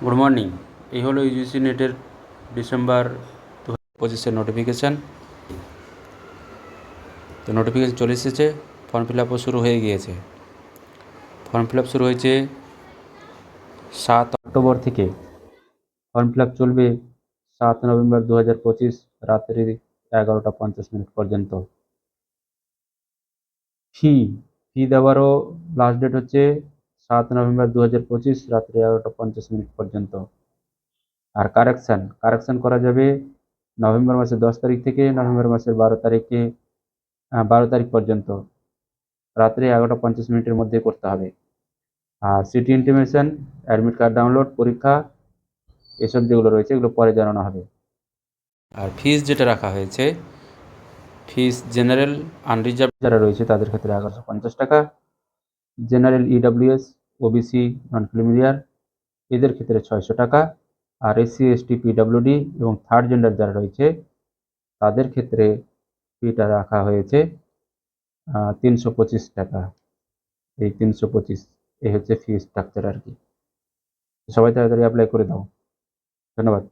Good morning. এই হলো UGC নেটের ডিসেম্বর 2025-এর নোটিফিকেশান। তো নোটিফিকেশান চলে এসেছে, ফর্ম ফিল আপও শুরু হয়ে গিয়েছে। ফর্ম ফিল আপ শুরু হয়েছে 7 অক্টোবর থেকে। ফর্ম ফিল আপ চলবে 7 নভেম্বর 2025 রাত্রি 11:50 পর্যন্ত। ফি দেওয়ারও লাস্ট ডেট হচ্ছে 7 নভেম্বর 2025 রাত্রি 11:50 পর্যন্ত। আর কারেকশান করা যাবে নভেম্বর মাসের 10 তারিখ থেকে নভেম্বর মাসের 12 তারিখ পর্যন্ত রাত্রি 11:50 মধ্যে করতে হবে। আর city intimation, admit card download, পরীক্ষা এসব যেগুলো রয়েছে এগুলো পরে জানানো হবে। আর ফিস যেটা রাখা হয়েছে, ফিস জেনারেল আনরিজার্ভ যারা রয়েছে তাদের ক্ষেত্রে 1150 টাকা, জেনারেল ইডব্লিউএস, ওবিসি, নন ক্রিমিলিয়ার এদের ক্ষেত্রে 600 টাকা, আর এসসি এসটি পিডব্লিউডি এবং থার্ড জেন্ডার যারা রয়েছে তাদের ক্ষেত্রে ফিটা রাখা হয়েছে 325 টাকা। এই 325 এই হচ্ছে ফি স্ট্রাকচার আর কি। সবাই তাড়াতাড়ি অ্যাপ্লাই করে দাও। ধন্যবাদ।